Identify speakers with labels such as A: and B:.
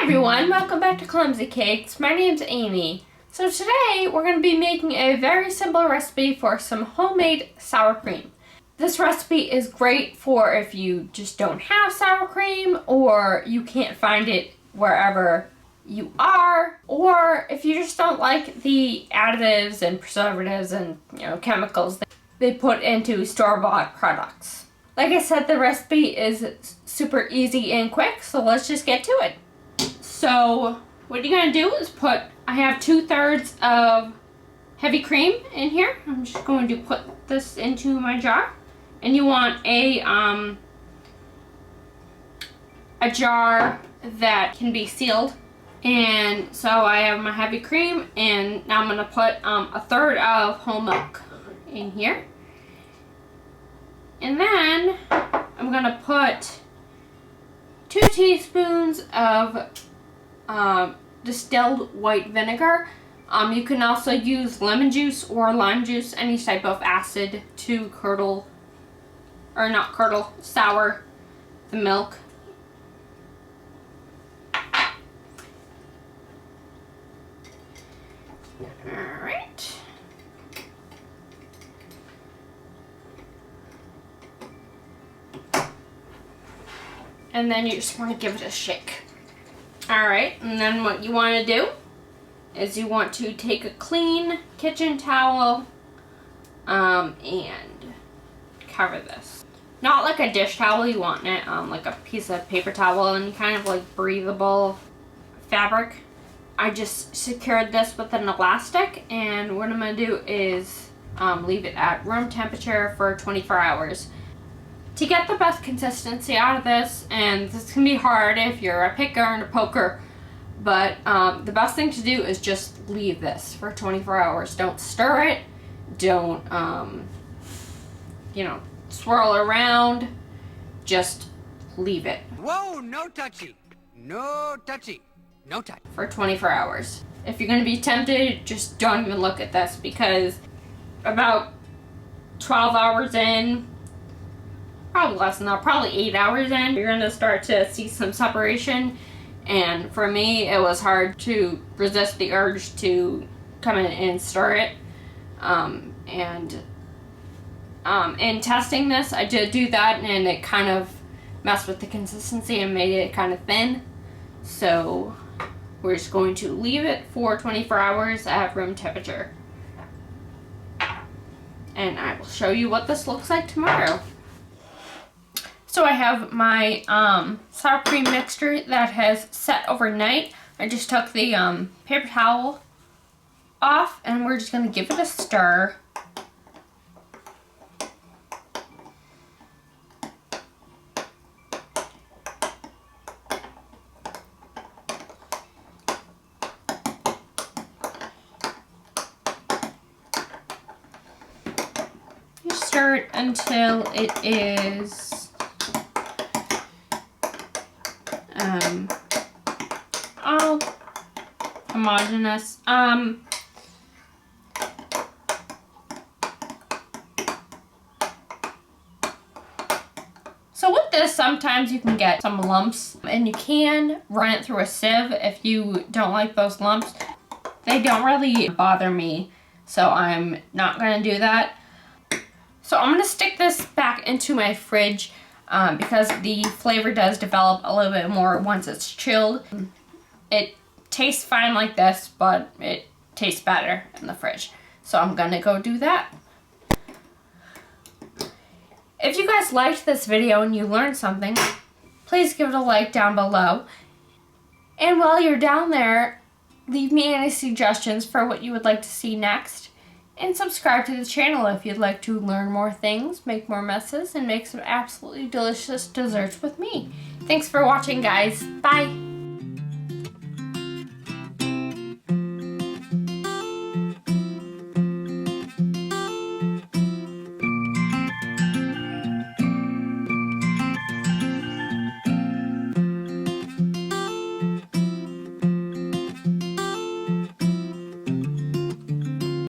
A: everyone, welcome back to Clumsy Cakes. My name's Amy. So today we're going to be making a very simple recipe for some homemade sour cream. This recipe is great for if you just don't have sour cream or you can't find it wherever you are, or if you just don't like the additives and preservatives and chemicals that they put into store-bought products. Like I said, the recipe is super easy and quick, so let's just get to it. So what you're going to do is I have 2/3 of heavy cream in here. I'm just going to put this into my jar. And you want a jar that can be sealed. And so I have my heavy cream, and now I'm going to put 1/3 of whole milk in here. And then I'm going to put 2 teaspoons of distilled white vinegar. You can also use lemon juice or lime juice, any type of acid to sour the milk. Alright. And then you just want to give it a shake. Alright, and then what you want to do is you want to take a clean kitchen towel and cover this. Not like a dish towel, you want it like a piece of paper towel and kind of like breathable fabric. I just secured this with an elastic, and what I'm going to do is leave it at room temperature for 24 hours. To get the best consistency out of this, and this can be hard if you're a picker and a poker, but the best thing to do is just leave this for 24 hours. Don't stir it. Don't, swirl around. Just leave it.
B: Whoa, no touchy. No touchy. No touch.
A: For 24 hours. If you're going to be tempted, just don't even look at this, because about 12 hours in, probably less than that, probably 8 hours in, you're going to start to see some separation. And for me, it was hard to resist the urge to come in and stir it. In testing this, I did do that, and it kind of messed with the consistency and made it kind of thin. So we're just going to leave it for 24 hours at room temperature. And I will show you what this looks like tomorrow. So I have my sour cream mixture that has set overnight. I just took the paper towel off, and we're just going to give it a stir. You stir it until it is all homogeneous. So with this, sometimes you can get some lumps, and you can run it through a sieve if you don't like those lumps. They don't really bother me, so I'm not going to do that. So I'm going to stick this back into my fridge because the flavor does develop a little bit more once it's chilled. It tastes fine like this, but it tastes better in the fridge. So I'm going to go do that. If you guys liked this video and you learned something, please give it a like down below. And while you're down there, leave me any suggestions for what you would like to see next. And subscribe to the channel if you'd like to learn more things, make more messes, and make some absolutely delicious desserts with me. Thanks for watching, guys. Bye!